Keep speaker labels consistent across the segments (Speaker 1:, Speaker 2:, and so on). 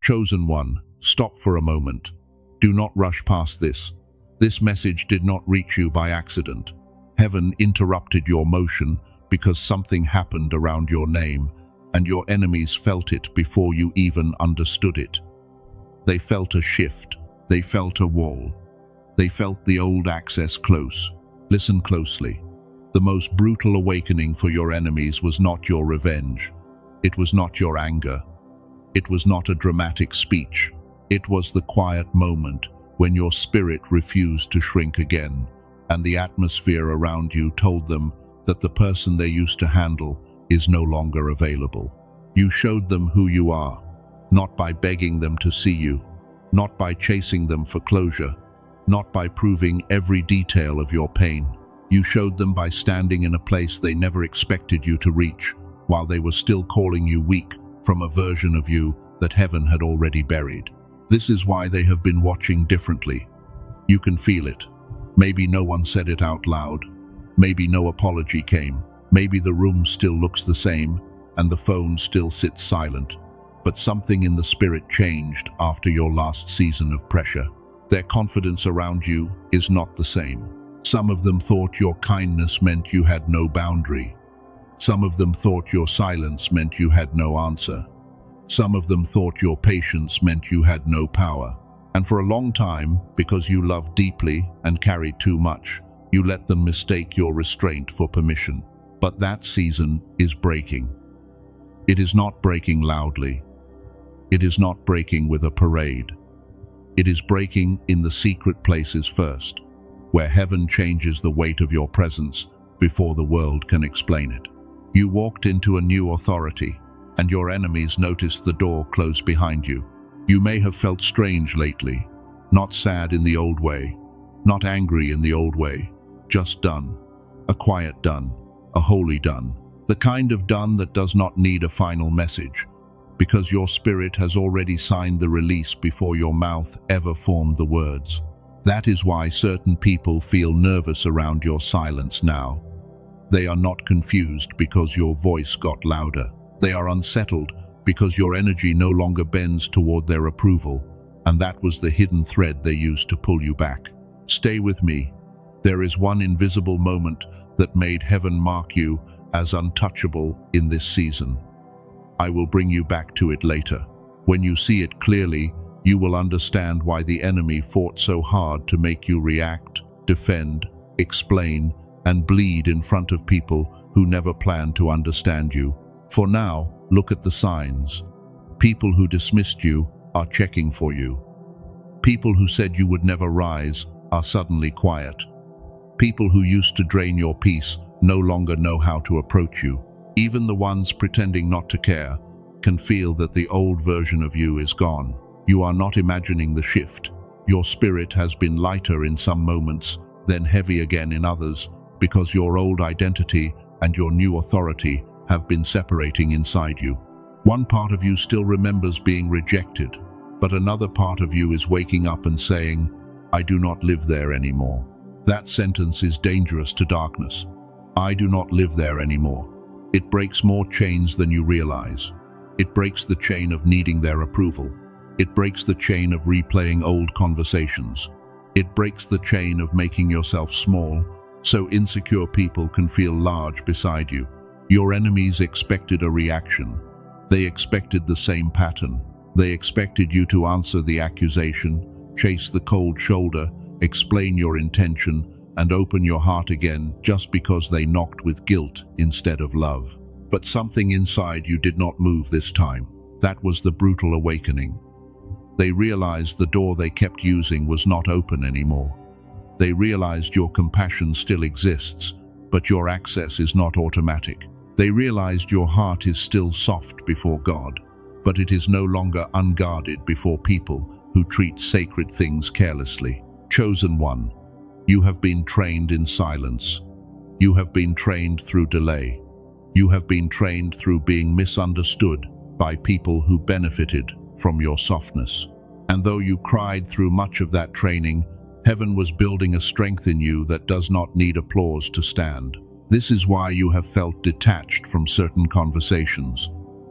Speaker 1: Chosen one, stop for a moment. Do not rush past this. This message did not reach you by accident. Heaven interrupted your motion because something happened around your name, and your enemies felt it before you even understood it. They felt a shift. They felt a wall. They felt the old access close. Listen closely. The most brutal awakening for your enemies was not your revenge. It was not your anger. It was not a dramatic speech. It was the quiet moment when your spirit refused to shrink again, and the atmosphere around you told them that the person they used to handle is no longer available. You showed them who you are, not by begging them to see you, not by chasing them for closure, not by proving every detail of your pain. You showed them by standing in a place they never expected you to reach, while they were still calling you weak from a version of you that heaven had already buried. This is why they have been watching differently. You can feel it. Maybe no one said it out loud. Maybe no apology came. Maybe the room still looks the same, and the phone still sits silent. But something in the spirit changed after your last season of pressure. Their confidence around you is not the same. Some of them thought your kindness meant you had no boundary. Some of them thought your silence meant you had no answer. Some of them thought your patience meant you had no power. And for a long time, because you loved deeply and carried too much, you let them mistake your restraint for permission. But that season is breaking. It is not breaking loudly. It is not breaking with a parade. It is breaking in the secret places first, where heaven changes the weight of your presence before the world can explain it. You walked into a new authority, and your enemies noticed the door close behind you. You may have felt strange lately, not sad in the old way, not angry in the old way, just done. A quiet done, a holy done, the kind of done that does not need a final message, because your spirit has already signed the release before your mouth ever formed the words. That is why certain people feel nervous around your silence now. They are not confused because your voice got louder. They are unsettled because your energy no longer bends toward their approval, and that was the hidden thread they used to pull you back. Stay with me. There is one invisible moment that made heaven mark you as untouchable in this season. I will bring you back to it later. When you see it clearly, you will understand why the enemy fought so hard to make you react, defend, explain, and bleed in front of people who never planned to understand you. For now, look at the signs. People who dismissed you are checking for you. People who said you would never rise are suddenly quiet. People who used to drain your peace no longer know how to approach you. Even the ones pretending not to care can feel that the old version of you is gone. You are not imagining the shift. Your spirit has been lighter in some moments, then heavy again in others, because your old identity and your new authority have been separating inside you. One part of you still remembers being rejected, but another part of you is waking up and saying, I do not live there anymore. That sentence is dangerous to darkness. I do not live there anymore. It breaks more chains than you realize. It breaks the chain of needing their approval. It breaks the chain of replaying old conversations. It breaks the chain of making yourself small, so insecure people can feel large beside you. Your enemies expected a reaction. They expected the same pattern. They expected you to answer the accusation, chase the cold shoulder, explain your intention, and open your heart again just because they knocked with guilt instead of love. But something inside you did not move this time. That was the brutal awakening. They realized the door they kept using was not open anymore. They realized your compassion still exists, but your access is not automatic. They realized your heart is still soft before God, but it is no longer unguarded before people who treat sacred things carelessly. Chosen one, you have been trained in silence. You have been trained through delay. You have been trained through being misunderstood by people who benefited from your softness. And though you cried through much of that training, heaven was building a strength in you that does not need applause to stand. This is why you have felt detached from certain conversations.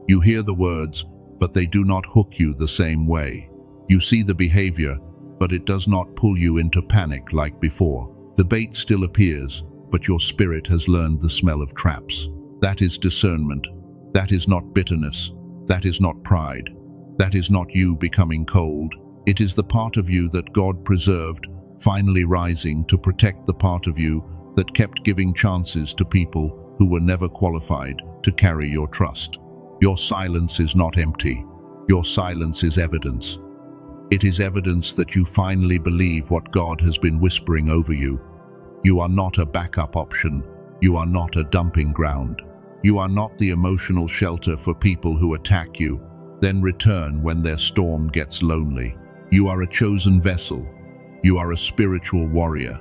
Speaker 1: You hear the words, but they do not hook you the same way. You see the behavior, but it does not pull you into panic like before. The bait still appears, but your spirit has learned the smell of traps. That is discernment. That is not bitterness. That is not pride. That is not you becoming cold. It is the part of you that God preserved, finally rising to protect the part of you that kept giving chances to people who were never qualified to carry your trust. Your silence is not empty. Your silence is evidence. It is evidence that you finally believe what God has been whispering over you. You are not a backup option. You are not a dumping ground. You are not the emotional shelter for people who attack you, then return when their storm gets lonely. You are a chosen vessel. You are a spiritual warrior.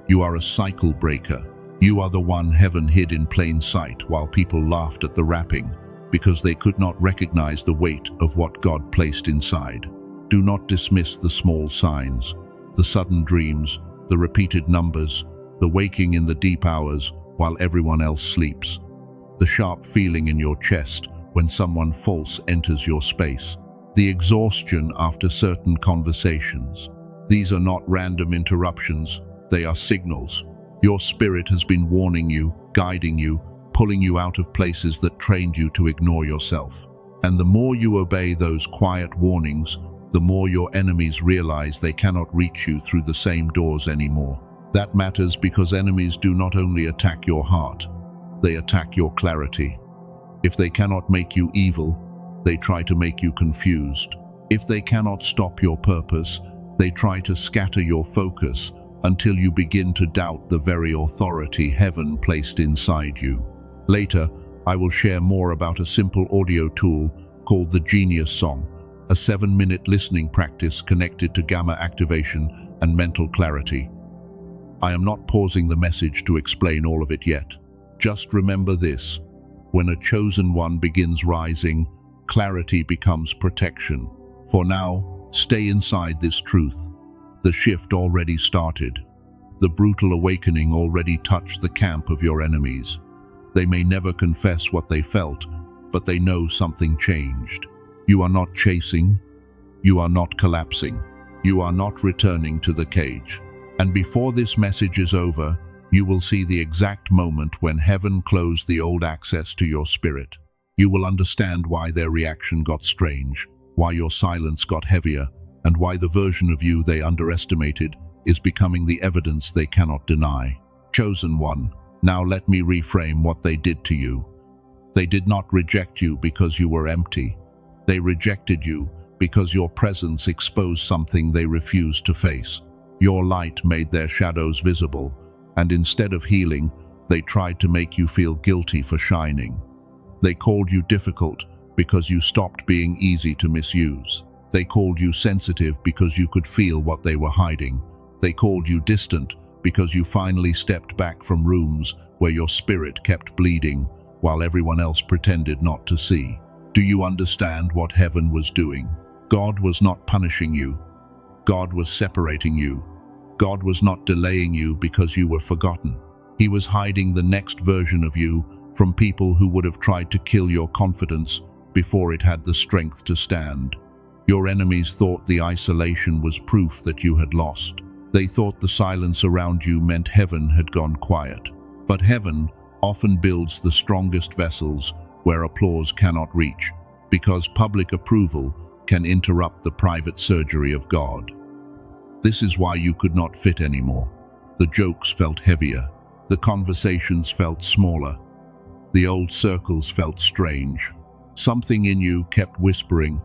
Speaker 1: You are a cycle breaker. You are the one heaven hid in plain sight while people laughed at the wrapping, because they could not recognize the weight of what God placed inside. Do not dismiss the small signs, the sudden dreams, the repeated numbers, the waking in the deep hours while everyone else sleeps, the sharp feeling in your chest when someone false enters your space, the exhaustion after certain conversations. These are not random interruptions, they are signals. Your spirit has been warning you, guiding you, pulling you out of places that trained you to ignore yourself. And the more you obey those quiet warnings, the more your enemies realize they cannot reach you through the same doors anymore. That matters because enemies do not only attack your heart, they attack your clarity. If they cannot make you evil, they try to make you confused. If they cannot stop your purpose, they try to scatter your focus until you begin to doubt the very authority heaven placed inside you. Later, I will share more about a simple audio tool called the Genius Song, a 7-minute listening practice connected to gamma activation and mental clarity. I am not pausing the message to explain all of it yet. Just remember this: when a chosen one begins rising, clarity becomes protection. For now, stay inside this truth. The shift already started. The brutal awakening already touched the camp of your enemies. They may never confess what they felt, but they know something changed. You are not chasing. You are not collapsing. You are not returning to the cage. And before this message is over, you will see the exact moment when heaven closed the old access to your spirit. You will understand why their reaction got strange, why your silence got heavier, and why the version of you they underestimated is becoming the evidence they cannot deny. Chosen one, now let me reframe what they did to you. They did not reject you because you were empty. They rejected you because your presence exposed something they refused to face. Your light made their shadows visible, and instead of healing, they tried to make you feel guilty for shining. They called you difficult because you stopped being easy to misuse. They called you sensitive because you could feel what they were hiding. They called you distant because you finally stepped back from rooms where your spirit kept bleeding while everyone else pretended not to see. Do you understand what heaven was doing? God was not punishing you. God was separating you. God was not delaying you because you were forgotten. He was hiding the next version of you from people who would have tried to kill your confidence before it had the strength to stand. Your enemies thought the isolation was proof that you had lost. They thought the silence around you meant heaven had gone quiet. But heaven often builds the strongest vessels where applause cannot reach, because public approval can interrupt the private surgery of God. This is why you could not fit anymore. The jokes felt heavier. The conversations felt smaller. The old circles felt strange. Something in you kept whispering,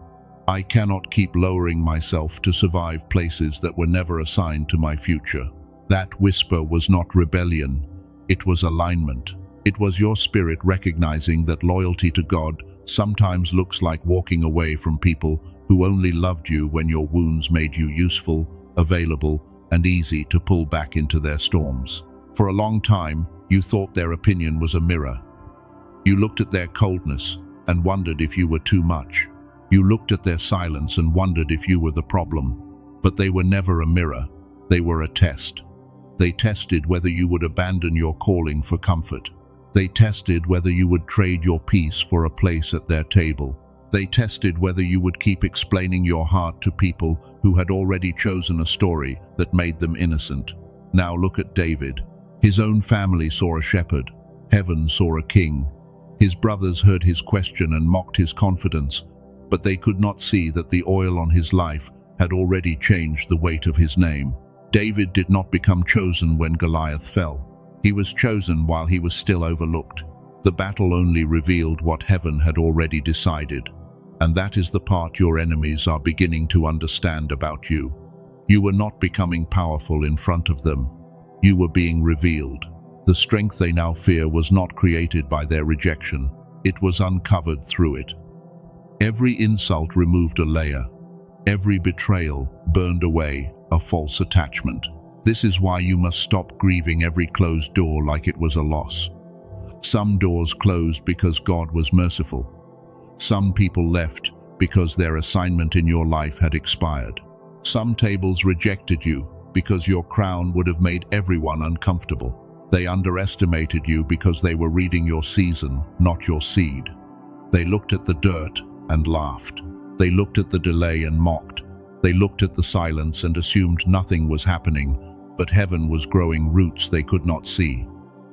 Speaker 1: I cannot keep lowering myself to survive places that were never assigned to my future. That whisper was not rebellion. It was alignment. It was your spirit recognizing that loyalty to God sometimes looks like walking away from people who only loved you when your wounds made you useful, available, and easy to pull back into their storms. For a long time, you thought their opinion was a mirror. You looked at their coldness and wondered if you were too much. You looked at their silence and wondered if you were the problem. But they were never a mirror. They were a test. They tested whether you would abandon your calling for comfort. They tested whether you would trade your peace for a place at their table. They tested whether you would keep explaining your heart to people who had already chosen a story that made them innocent. Now look at David. His own family saw a shepherd. Heaven saw a king. His brothers heard his question and mocked his confidence, but they could not see that the oil on his life had already changed the weight of his name. David did not become chosen when Goliath fell. He was chosen while he was still overlooked. The battle only revealed what heaven had already decided. And that is the part your enemies are beginning to understand about you. You were not becoming powerful in front of them. You were being revealed. The strength they now fear was not created by their rejection. It was uncovered through it. Every insult removed a layer. Every betrayal burned away a false attachment. This is why you must stop grieving every closed door like it was a loss. Some doors closed because God was merciful. Some people left because their assignment in your life had expired. Some tables rejected you because your crown would have made everyone uncomfortable. They underestimated you because they were reading your season, not your seed. They looked at the dirt and laughed. They looked at the delay and mocked. They looked at the silence and assumed nothing was happening, but heaven was growing roots they could not see.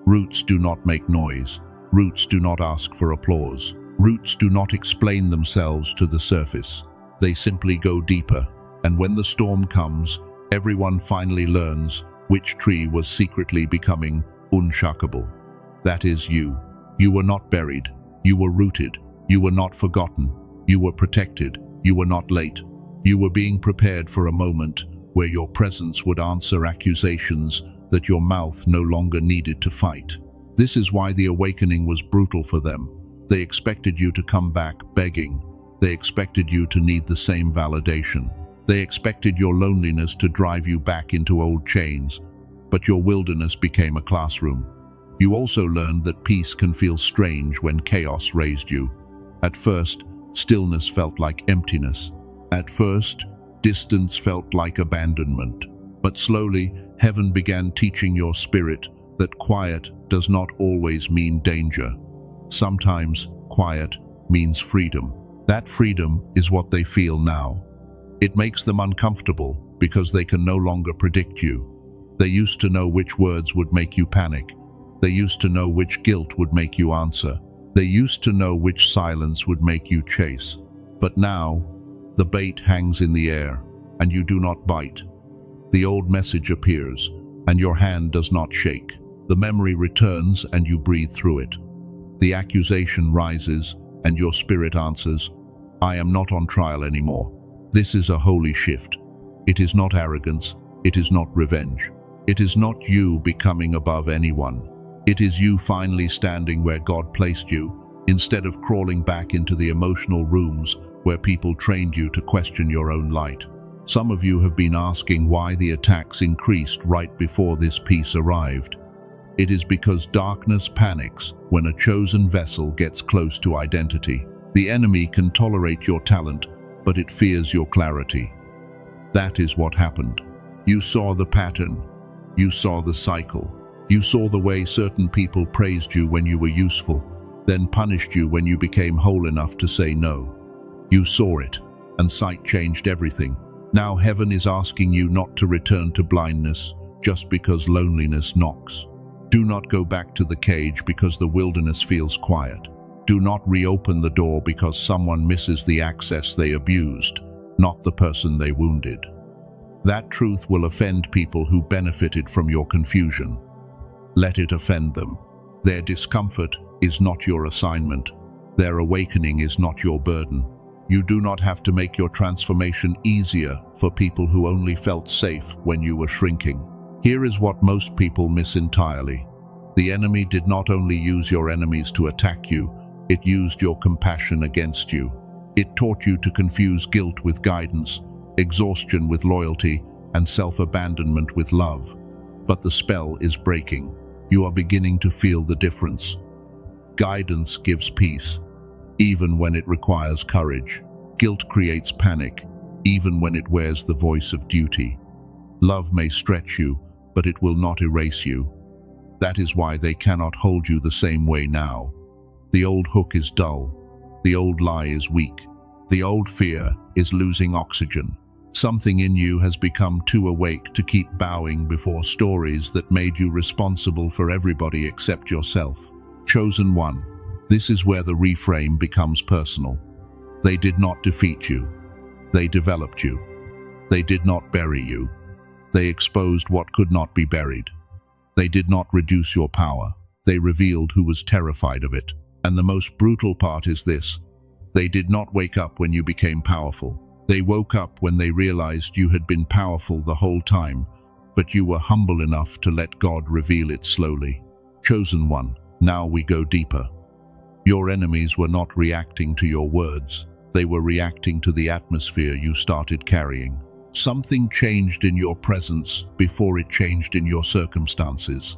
Speaker 1: Roots do not make noise. Roots do not ask for applause. Roots do not explain themselves to the surface. They simply go deeper, and when the storm comes, everyone finally learns which tree was secretly becoming unshakable. That is you. You were not buried. You were rooted. You were not forgotten. You were protected. You were not late. You were being prepared for a moment where your presence would answer accusations that your mouth no longer needed to fight. This is why the awakening was brutal for them. They expected you to come back begging. They expected you to need the same validation. They expected your loneliness to drive you back into old chains, but your wilderness became a classroom. You also learned that peace can feel strange when chaos raised you. At first, stillness felt like emptiness. At first, distance felt like abandonment. But slowly, heaven began teaching your spirit that quiet does not always mean danger. Sometimes, quiet means freedom. That freedom is what they feel now. It makes them uncomfortable because they can no longer predict you. They used to know which words would make you panic. They used to know which guilt would make you answer. They used to know which silence would make you chase. But now, the bait hangs in the air, and you do not bite. The old message appears, and your hand does not shake. The memory returns, and you breathe through it. The accusation rises, and your spirit answers, I am not on trial anymore. This is a holy shift. It is not arrogance. It is not revenge. It is not you becoming above anyone. It is you finally standing where God placed you, instead of crawling back into the emotional rooms where people trained you to question your own light. Some of you have been asking why the attacks increased right before this peace arrived. It is because darkness panics when a chosen vessel gets close to identity. The enemy can tolerate your talent, but it fears your clarity. That is what happened. You saw the pattern. You saw the cycle. You saw the way certain people praised you when you were useful, then punished you when you became whole enough to say no. You saw it, and sight changed everything. Now heaven is asking you not to return to blindness just because loneliness knocks. Do not go back to the cage because the wilderness feels quiet. Do not reopen the door because someone misses the access they abused, not the person they wounded. That truth will offend people who benefited from your confusion. Let it offend them. Their discomfort is not your assignment. Their awakening is not your burden. You do not have to make your transformation easier for people who only felt safe when you were shrinking. Here is what most people miss entirely. The enemy did not only use your enemies to attack you, it used your compassion against you. It taught you to confuse guilt with guidance, exhaustion with loyalty, and self-abandonment with love. But the spell is breaking. You are beginning to feel the difference. Guidance gives peace, even when it requires courage. Guilt creates panic, even when it wears the voice of duty. Love may stretch you, but it will not erase you. That is why they cannot hold you the same way now. The old hook is dull. The old lie is weak. The old fear is losing oxygen. Something in you has become too awake to keep bowing before stories that made you responsible for everybody except yourself. Chosen one. This is where the reframe becomes personal. They did not defeat you. They developed you. They did not bury you. They exposed what could not be buried. They did not reduce your power. They revealed who was terrified of it. And the most brutal part is this: they did not wake up when you became powerful. They woke up when they realized you had been powerful the whole time, but you were humble enough to let God reveal it slowly. Chosen one. Now we go deeper. Your enemies were not reacting to your words. They were reacting to the atmosphere you started carrying. Something changed in your presence before it changed in your circumstances.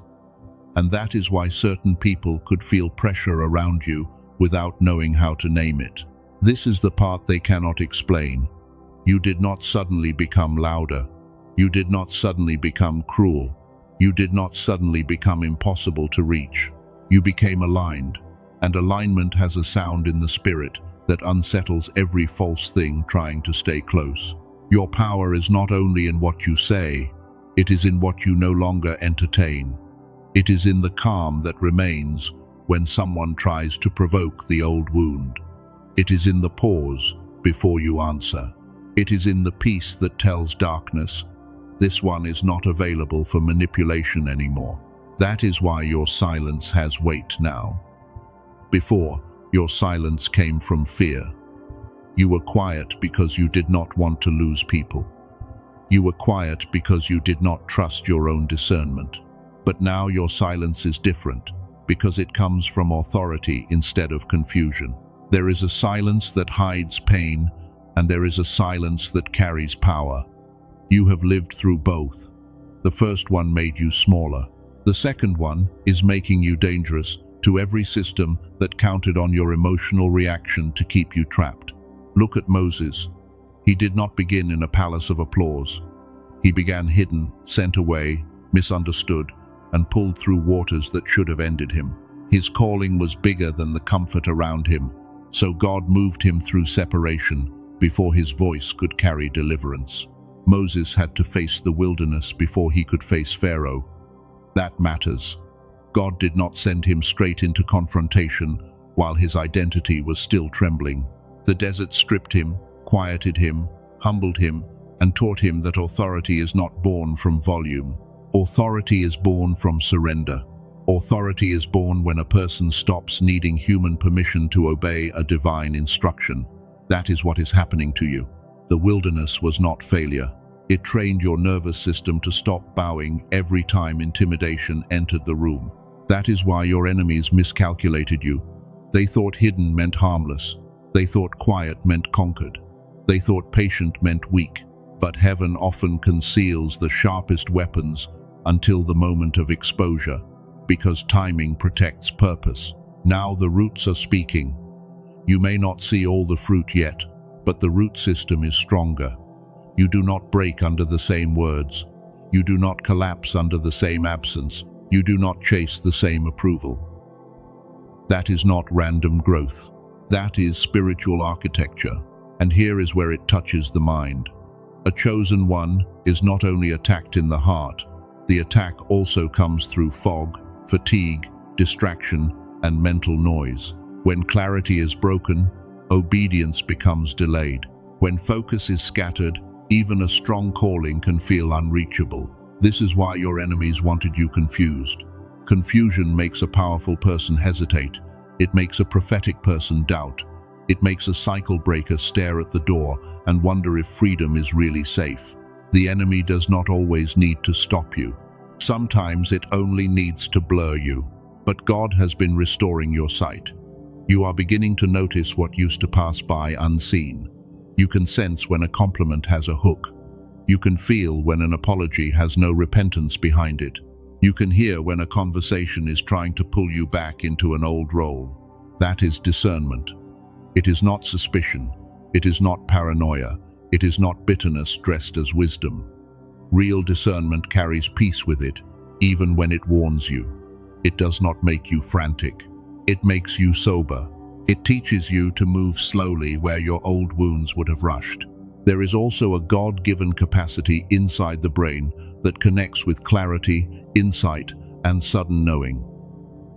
Speaker 1: And that is why certain people could feel pressure around you without knowing how to name it. This is the part they cannot explain. You did not suddenly become louder. You did not suddenly become cruel. You did not suddenly become impossible to reach. You became aligned, and alignment has a sound in the spirit that unsettles every false thing trying to stay close. Your power is not only in what you say, it is in what you no longer entertain. It is in the calm that remains when someone tries to provoke the old wound. It is in the pause before you answer. It is in the peace that tells darkness, this one is not available for manipulation anymore. That is why your silence has weight now. Before, your silence came from fear. You were quiet because you did not want to lose people. You were quiet because you did not trust your own discernment. But now your silence is different, because it comes from authority instead of confusion. There is a silence that hides pain, and there is a silence that carries power. You have lived through both. The first one made you smaller. The second one is making you dangerous to every system that counted on your emotional reaction to keep you trapped. Look at Moses. He did not begin in a palace of applause. He began hidden, sent away, misunderstood, and pulled through waters that should have ended him. His calling was bigger than the comfort around him, so God moved him through separation before his voice could carry deliverance. Moses had to face the wilderness before he could face Pharaoh. That matters. God did not send him straight into confrontation while his identity was still trembling. The desert stripped him, quieted him, humbled him, and taught him that authority is not born from volume. Authority is born from surrender. Authority is born when a person stops needing human permission to obey a divine instruction. That is what is happening to you. The wilderness was not failure. It trained your nervous system to stop bowing every time intimidation entered the room. That is why your enemies miscalculated you. They thought hidden meant harmless. They thought quiet meant conquered. They thought patient meant weak. But heaven often conceals the sharpest weapons until the moment of exposure, because timing protects purpose. Now the roots are speaking. You may not see all the fruit yet, but the root system is stronger. You do not break under the same words. You do not collapse under the same absence. You do not chase the same approval. That is not random growth. That is spiritual architecture. And here is where it touches the mind. A chosen one is not only attacked in the heart, the attack also comes through fog, fatigue, distraction, and mental noise. When clarity is broken, obedience becomes delayed. When focus is scattered, even a strong calling can feel unreachable. This is why your enemies wanted you confused. Confusion makes a powerful person hesitate. It makes a prophetic person doubt. It makes a cycle breaker stare at the door and wonder if freedom is really safe. The enemy does not always need to stop you. Sometimes it only needs to blur you. But God has been restoring your sight. You are beginning to notice what used to pass by unseen. You can sense when a compliment has a hook. You can feel when an apology has no repentance behind it. You can hear when a conversation is trying to pull you back into an old role. That is discernment. It is not suspicion. It is not paranoia. It is not bitterness dressed as wisdom. Real discernment carries peace with it, even when it warns you. It does not make you frantic. It makes you sober. It teaches you to move slowly where your old wounds would have rushed. There is also a God-given capacity inside the brain that connects with clarity, insight, and sudden knowing.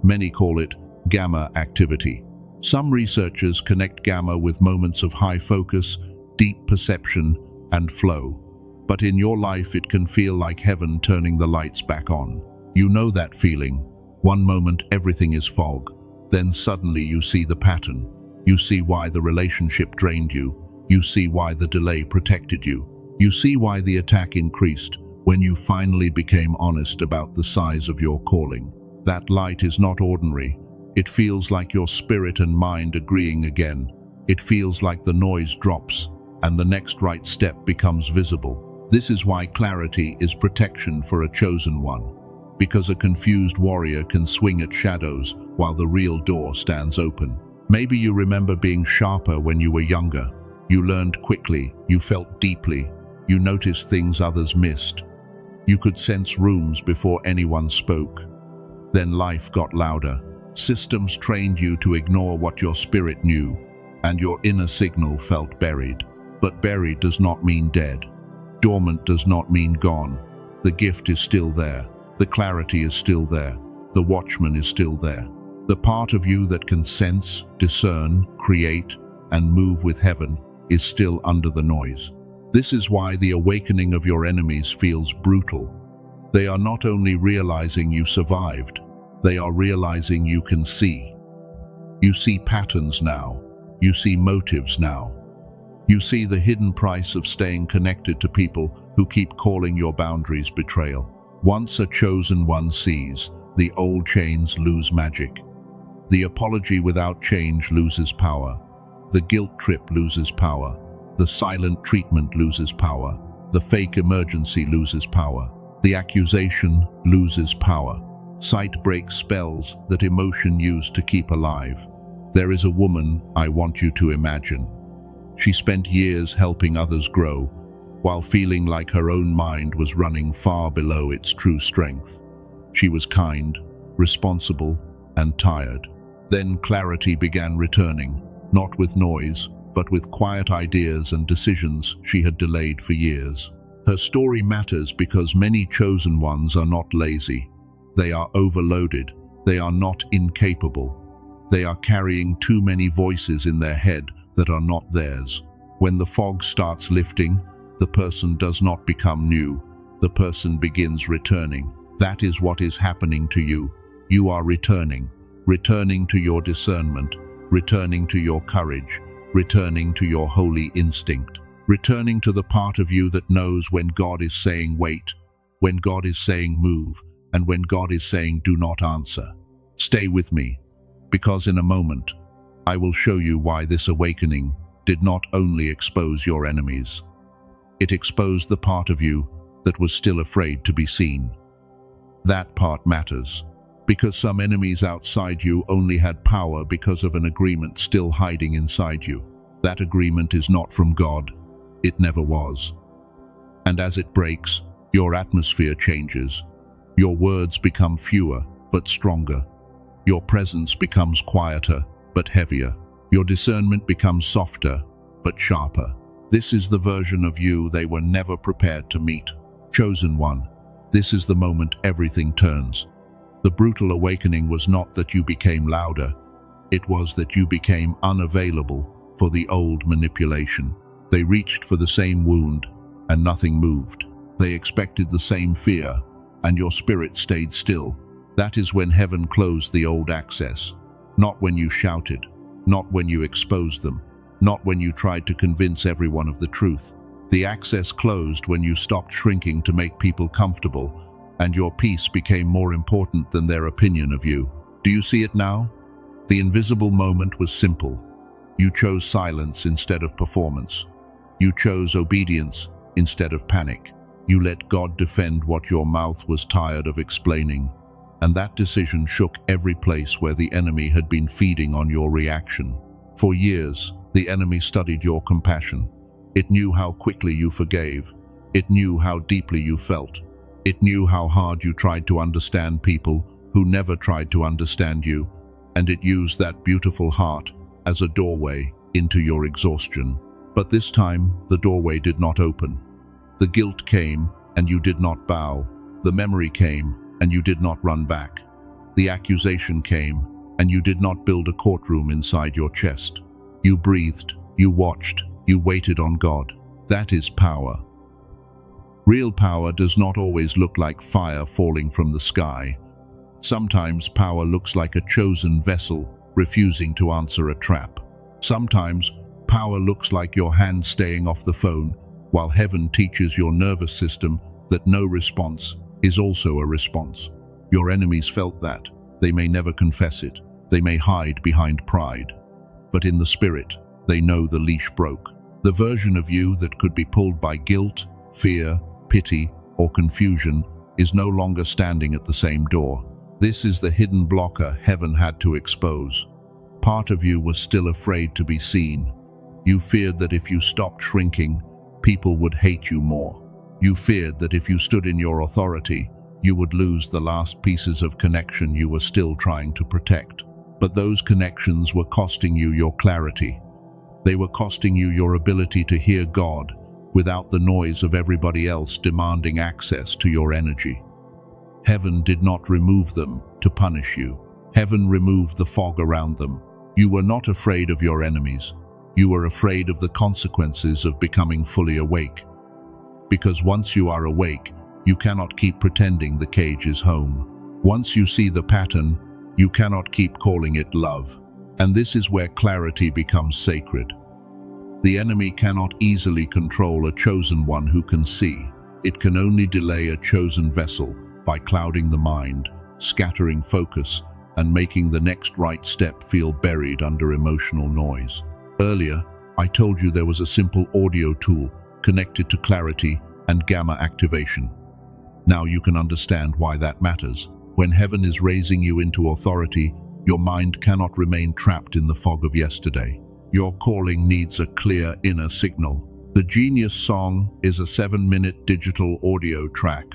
Speaker 1: Many call it gamma activity. Some researchers connect gamma with moments of high focus, deep perception, and flow. But in your life it can feel like heaven turning the lights back on. You know that feeling. One moment everything is fog. Then suddenly you see the pattern. You see why the relationship drained you. You see why the delay protected you. You see why the attack increased when you finally became honest about the size of your calling. That light is not ordinary. It feels like your spirit and mind agreeing again. It feels like the noise drops and the next right step becomes visible. This is why clarity is protection for a chosen one. Because a confused warrior can swing at shadows while the real door stands open. Maybe you remember being sharper when you were younger. You learned quickly, you felt deeply, you noticed things others missed. You could sense rooms before anyone spoke. Then life got louder. Systems trained you to ignore what your spirit knew, and your inner signal felt buried. But buried does not mean dead. Dormant does not mean gone. The gift is still there. The clarity is still there. The watchman is still there. The part of you that can sense, discern, create, and move with heaven is still under the noise. This is why the awakening of your enemies feels brutal. They are not only realizing you survived, they are realizing you can see. You see patterns now. You see motives now. You see the hidden price of staying connected to people who keep calling your boundaries betrayal. Once a chosen one sees, the old chains lose magic. The apology without change loses power. The guilt trip loses power. The silent treatment loses power. The fake emergency loses power. The accusation loses power. Sight breaks spells that emotion used to keep alive. There is a woman I want you to imagine. She spent years helping others grow, while feeling like her own mind was running far below its true strength. She was kind, responsible, and tired. Then clarity began returning, not with noise, but with quiet ideas and decisions she had delayed for years. Her story matters because many chosen ones are not lazy. They are overloaded. They are not incapable. They are carrying too many voices in their head that are not theirs. When the fog starts lifting, the person does not become new. The person begins returning. That is what is happening to you. You are returning. Returning to your discernment. Returning to your courage. Returning to your holy instinct. Returning to the part of you that knows when God is saying wait, when God is saying move, and when God is saying do not answer. Stay with me, because in a moment, I will show you why this awakening did not only expose your enemies. It exposed the part of you that was still afraid to be seen. That part matters, because some enemies outside you only had power because of an agreement still hiding inside you. That agreement is not from God. It never was. And as it breaks, your atmosphere changes. Your words become fewer, but stronger. Your presence becomes quieter, but heavier. Your discernment becomes softer, but sharper. This is the version of you they were never prepared to meet. Chosen one, this is the moment everything turns. The brutal awakening was not that you became louder. It was that you became unavailable for the old manipulation. They reached for the same wound, and nothing moved. They expected the same fear, and your spirit stayed still. That is when heaven closed the old access. Not when you shouted, not when you exposed them, not when you tried to convince everyone of the truth. The access closed when you stopped shrinking to make people comfortable, and your peace became more important than their opinion of you. Do you see it now? The invisible moment was simple. You chose silence instead of performance. You chose obedience instead of panic. You let God defend what your mouth was tired of explaining. And that decision shook every place where the enemy had been feeding on your reaction. For years, the enemy studied your compassion. It knew how quickly you forgave. It knew how deeply you felt. It knew how hard you tried to understand people who never tried to understand you. And it used that beautiful heart as a doorway into your exhaustion. But this time, the doorway did not open. The guilt came, and you did not bow. The memory came, and you did not run back. The accusation came, and you did not build a courtroom inside your chest. You breathed, you watched, you waited on God. That is power. Real power does not always look like fire falling from the sky. Sometimes power looks like a chosen vessel refusing to answer a trap. Sometimes power looks like your hand staying off the phone while heaven teaches your nervous system that no response is also a response. Your enemies felt that. They may never confess it. They may hide behind pride. But in the spirit, they know the leash broke. The version of you that could be pulled by guilt, fear, pity, or confusion is no longer standing at the same door. This is the hidden blocker heaven had to expose. Part of you was still afraid to be seen. You feared that if you stopped shrinking, people would hate you more. You feared that if you stood in your authority, you would lose the last pieces of connection you were still trying to protect. But those connections were costing you your clarity. They were costing you your ability to hear God without the noise of everybody else demanding access to your energy. Heaven did not remove them to punish you. Heaven removed the fog around them. You were not afraid of your enemies. You were afraid of the consequences of becoming fully awake. Because once you are awake, you cannot keep pretending the cage is home. Once you see the pattern, you cannot keep calling it love. And this is where clarity becomes sacred. The enemy cannot easily control a chosen one who can see. It can only delay a chosen vessel by clouding the mind, scattering focus, and making the next right step feel buried under emotional noise. Earlier, I told you there was a simple audio tool connected to clarity and gamma activation. Now you can understand why that matters. When heaven is raising you into authority, your mind cannot remain trapped in the fog of yesterday. Your calling needs a clear inner signal. The Genius Song is a 7-minute digital audio track.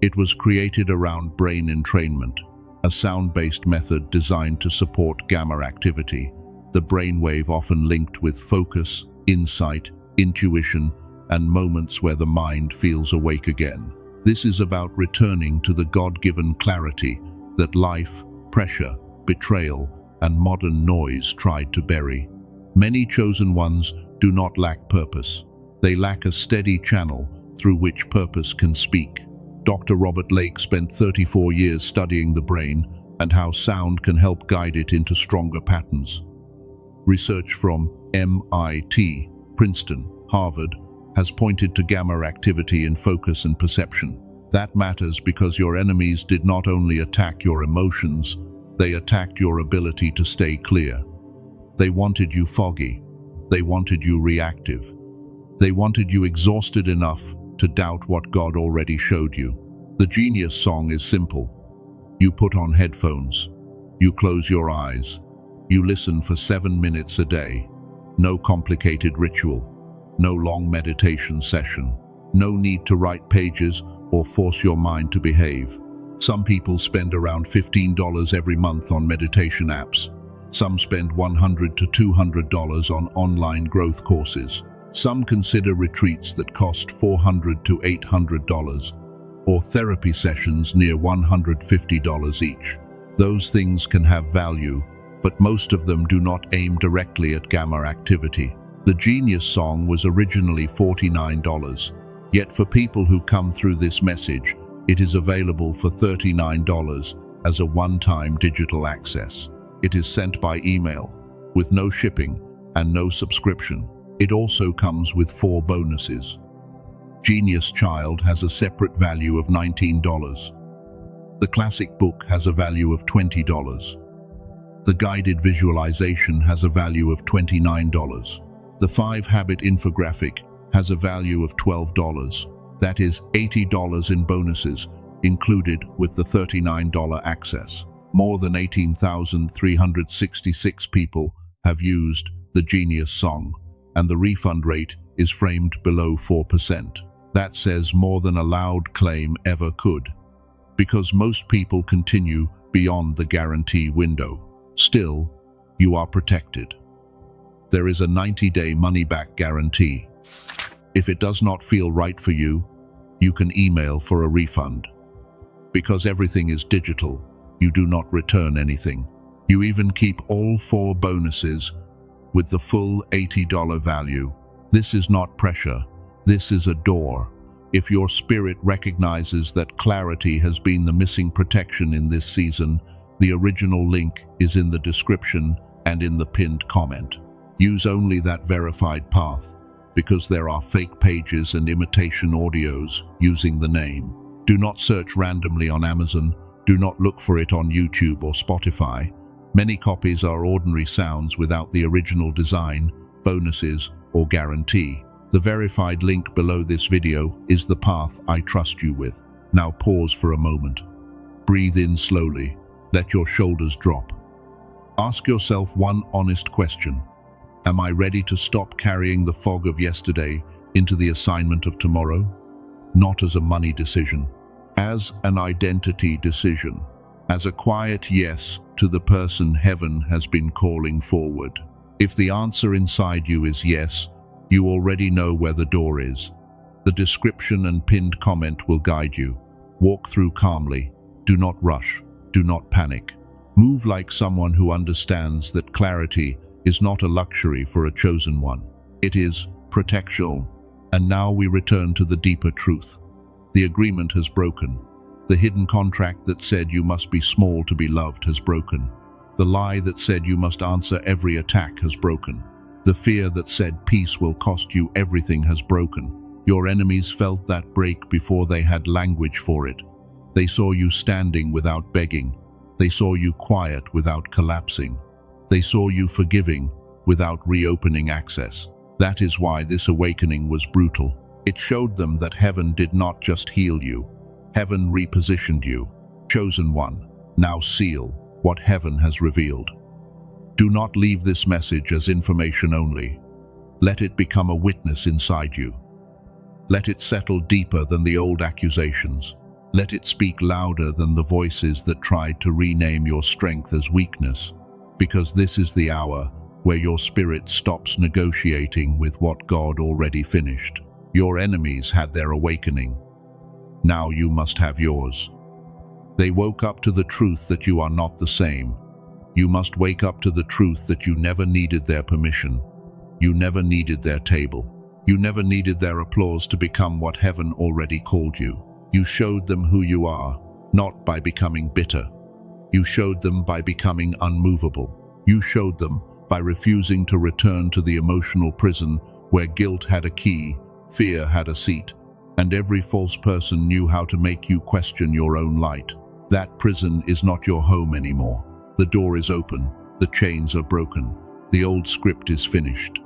Speaker 1: It was created around brain entrainment, a sound-based method designed to support gamma activity, the brainwave often linked with focus, insight, intuition, and moments where the mind feels awake again. This is about returning to the God-given clarity that life, pressure, betrayal, and modern noise tried to bury. Many chosen ones do not lack purpose. They lack a steady channel through which purpose can speak. Dr. Robert Lake spent 34 years studying the brain and how sound can help guide it into stronger patterns. Research from MIT, Princeton, Harvard, has pointed to gamma activity in focus and perception. That matters because your enemies did not only attack your emotions, they attacked your ability to stay clear. They wanted you foggy. They wanted you reactive. They wanted you exhausted enough to doubt what God already showed you. The Genius Song is simple. You put on headphones. You close your eyes. You listen for 7 minutes a day. No complicated ritual. No long meditation session. No need to write pages or force your mind to behave. Some people spend around $15 every month on meditation apps. Some spend $100 to $200 on online growth courses. Some consider retreats that cost $400 to $800, or therapy sessions near $150 each. Those things can have value, but most of them do not aim directly at gamma activity. The Genius Song was originally $49, yet for people who come through this message, it is available for $39 as a one-time digital access. It is sent by email, with no shipping and no subscription. It also comes with 4 bonuses. Genius Child has a separate value of $19. The classic book has a value of $20. The guided visualization has a value of $29. The 5-habit infographic has a value of $12. That is $80 in bonuses, included with the $39 access. More than 18,366 people have used the Genius Song, and the refund rate is framed below 4%. That says more than a loud claim ever could, because most people continue beyond the guarantee window. Still, you are protected. There is a 90-day money-back guarantee. If it does not feel right for you, you can email for a refund. Because everything is digital, you do not return anything. You even keep all 4 bonuses with the full $80 value. This is not pressure. This is a door. If your spirit recognizes that clarity has been the missing protection in this season, the original link is in the description and in the pinned comment. Use only that verified path, because there are fake pages and imitation audios using the name. Do not search randomly on Amazon. Do not look for it on YouTube or Spotify. Many copies are ordinary sounds without the original design, bonuses, or guarantee. The verified link below this video is the path I trust you with. Now pause for a moment. Breathe in slowly. Let your shoulders drop. Ask yourself one honest question. Am I ready to stop carrying the fog of yesterday into the assignment of tomorrow? Not as a money decision, as an identity decision, as a quiet yes to the person heaven has been calling forward. If the answer inside you is yes, you already know where the door is. The description and pinned comment will guide you. Walk through calmly. Do not rush. Do not panic. Move like someone who understands that clarity is not a luxury for a chosen one. It is protection. And now we return to the deeper truth. The agreement has broken. The hidden contract that said you must be small to be loved has broken. The lie that said you must answer every attack has broken. The fear that said peace will cost you everything has broken. Your enemies felt that break before they had language for it. They saw you standing without begging. They saw you quiet without collapsing. They saw you forgiving without reopening access. That is why this awakening was brutal. It showed them that heaven did not just heal you. Heaven repositioned you. Chosen one, now seal what heaven has revealed. Do not leave this message as information only. Let it become a witness inside you. Let it settle deeper than the old accusations. Let it speak louder than the voices that tried to rename your strength as weakness. Because this is the hour where your spirit stops negotiating with what God already finished. Your enemies had their awakening. Now you must have yours. They woke up to the truth that you are not the same. You must wake up to the truth that you never needed their permission. You never needed their table. You never needed their applause to become what heaven already called you. You showed them who you are, not by becoming bitter. You showed them by becoming unmovable. You showed them by refusing to return to the emotional prison where guilt had a key, fear had a seat, and every false person knew how to make you question your own light. That prison is not your home anymore. The door is open, the chains are broken, the old script is finished.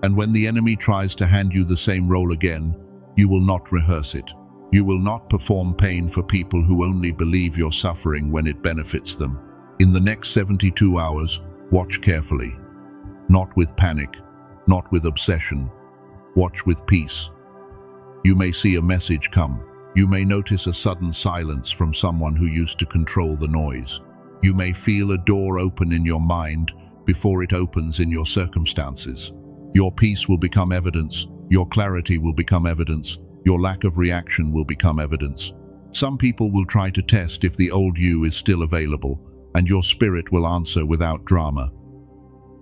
Speaker 1: And when the enemy tries to hand you the same role again, you will not rehearse it. You will not perform pain for people who only believe you're suffering when it benefits them. In the next 72 hours, watch carefully. Not with panic, not with obsession. Watch with peace. You may see a message come. You may notice a sudden silence from someone who used to control the noise. You may feel a door open in your mind before it opens in your circumstances. Your peace will become evidence. Your clarity will become evidence. Your lack of reaction will become evidence. Some people will try to test if the old you is still available, and your spirit will answer without drama.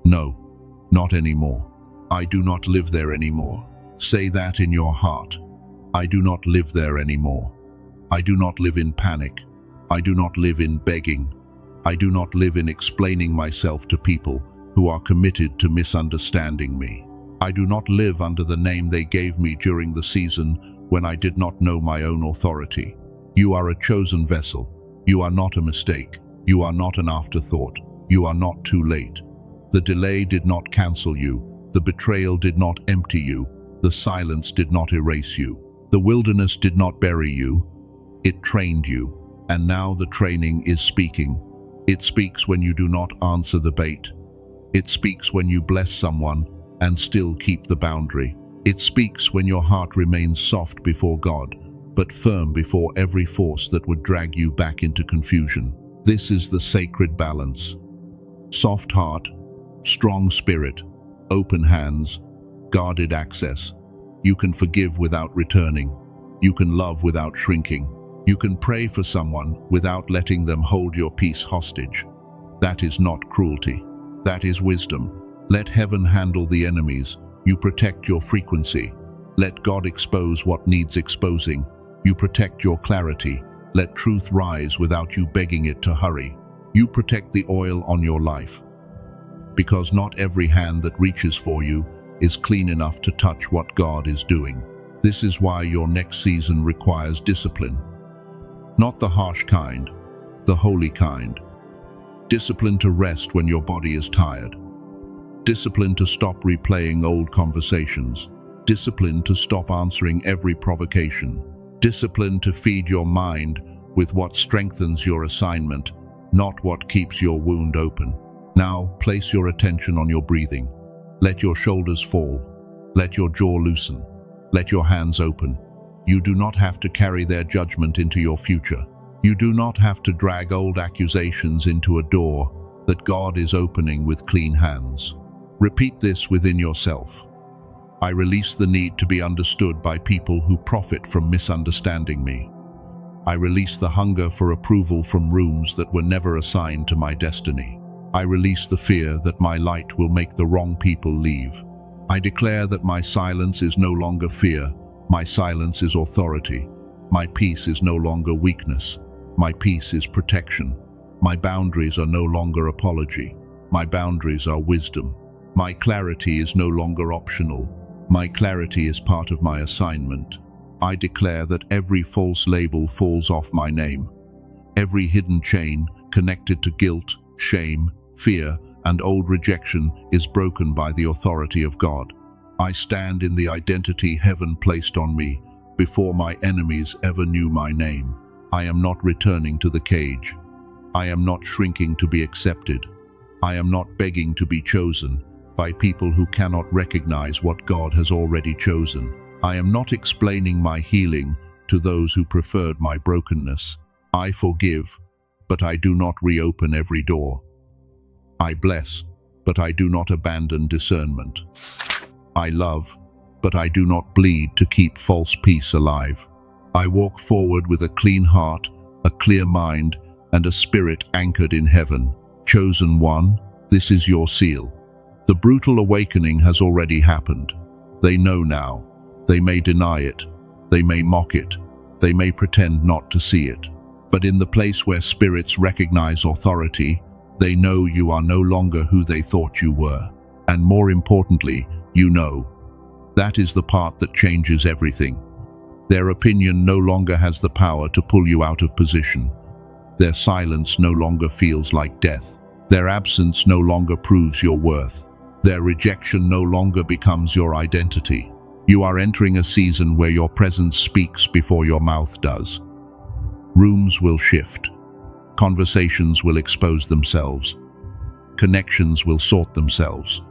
Speaker 1: No, not anymore. I do not live there anymore. Say that in your heart. I do not live there anymore. I do not live in panic. I do not live in begging. I do not live in explaining myself to people who are committed to misunderstanding me. I do not live under the name they gave me during the season when I did not know my own authority. You are a chosen vessel. You are not a mistake. You are not an afterthought. You are not too late. The delay did not cancel you. The betrayal did not empty you. The silence did not erase you. The wilderness did not bury you. It trained you. And now the training is speaking. It speaks when you do not answer the bait. It speaks when you bless someone and still keep the boundary. It speaks when your heart remains soft before God, but firm before every force that would drag you back into confusion. This is the sacred balance. Soft heart, strong spirit, open hands, guarded access. You can forgive without returning. You can love without shrinking. You can pray for someone without letting them hold your peace hostage. That is not cruelty. That is wisdom. Let heaven handle the enemies. You protect your frequency. Let God expose what needs exposing. You protect your clarity. Let truth rise without you begging it to hurry. You protect the oil on your life. Because not every hand that reaches for you is clean enough to touch what God is doing. This is why your next season requires discipline. Not the harsh kind, the holy kind. Discipline to rest when your body is tired. Discipline to stop replaying old conversations. Discipline to stop answering every provocation. Discipline to feed your mind with what strengthens your assignment, not what keeps your wound open. Now, place your attention on your breathing. Let your shoulders fall. Let your jaw loosen. Let your hands open. You do not have to carry their judgment into your future. You do not have to drag old accusations into a door that God is opening with clean hands. Repeat this within yourself. I release the need to be understood by people who profit from misunderstanding me. I release the hunger for approval from rooms that were never assigned to my destiny. I release the fear that my light will make the wrong people leave. I declare that my silence is no longer fear. My silence is authority. My peace is no longer weakness. My peace is protection. My boundaries are no longer apology. My boundaries are wisdom. My clarity is no longer optional. My clarity is part of my assignment. I declare that every false label falls off my name. Every hidden chain connected to guilt, shame, fear, and old rejection is broken by the authority of God. I stand in the identity heaven placed on me before my enemies ever knew my name. I am not returning to the cage. I am not shrinking to be accepted. I am not begging to be chosen by people who cannot recognize what God has already chosen. I am not explaining my healing to those who preferred my brokenness. I forgive, but I do not reopen every door. I bless, but I do not abandon discernment. I love, but I do not bleed to keep false peace alive. I walk forward with a clean heart, a clear mind, and a spirit anchored in heaven. Chosen one, this is your seal. The brutal awakening has already happened. They know now. They may deny it. They may mock it. They may pretend not to see it. But in the place where spirits recognize authority, they know you are no longer who they thought you were. And more importantly, you know. That is the part that changes everything. Their opinion no longer has the power to pull you out of position. Their silence no longer feels like death. Their absence no longer proves your worth. Their rejection no longer becomes your identity. You are entering a season where your presence speaks before your mouth does. Rooms will shift. Conversations will expose themselves. Connections will sort themselves.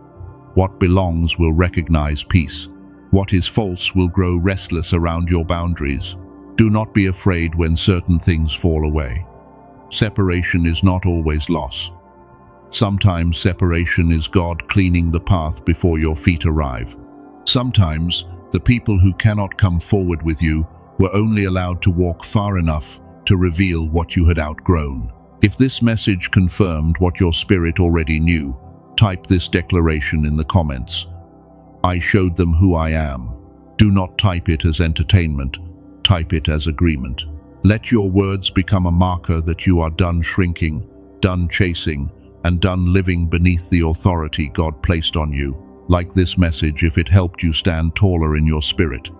Speaker 1: What belongs will recognize peace. What is false will grow restless around your boundaries. Do not be afraid when certain things fall away. Separation is not always loss. Sometimes separation is God cleaning the path before your feet arrive. Sometimes the people who cannot come forward with you were only allowed to walk far enough to reveal what you had outgrown. If this message confirmed what your spirit already knew, type this declaration in the comments. I showed them who I am. Do not type it as entertainment, type it as agreement. Let your words become a marker that you are done shrinking, done chasing, and done living beneath the authority God placed on you. Like this message if it helped you stand taller in your spirit.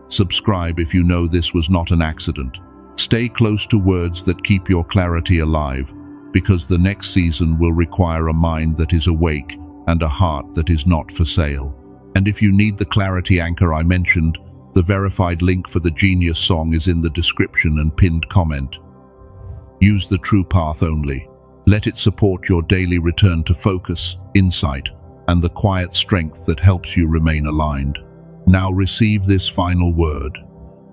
Speaker 1: Subscribe if you know this was not an accident. Stay close to words that keep your clarity alive, because the next season will require a mind that is awake and a heart that is not for sale. And if you need the clarity anchor I mentioned, the verified link for the Genius song is in the description and pinned comment. Use the true path only. Let it support your daily return to focus, insight, and the quiet strength that helps you remain aligned. Now receive this final word.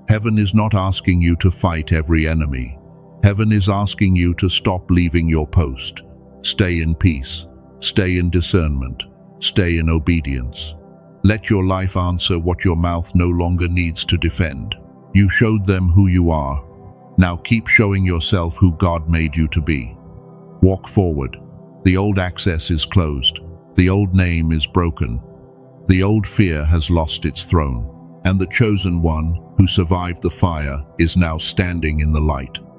Speaker 1: Heaven is not asking you to fight every enemy. Heaven is asking you to stop leaving your post. Stay in peace. Stay in discernment. Stay in obedience. Let your life answer what your mouth no longer needs to defend. You showed them who you are. Now keep showing yourself who God made you to be. Walk forward. The old access is closed. The old name is broken. The old fear has lost its throne. And the chosen one, who survived the fire, is now standing in the light.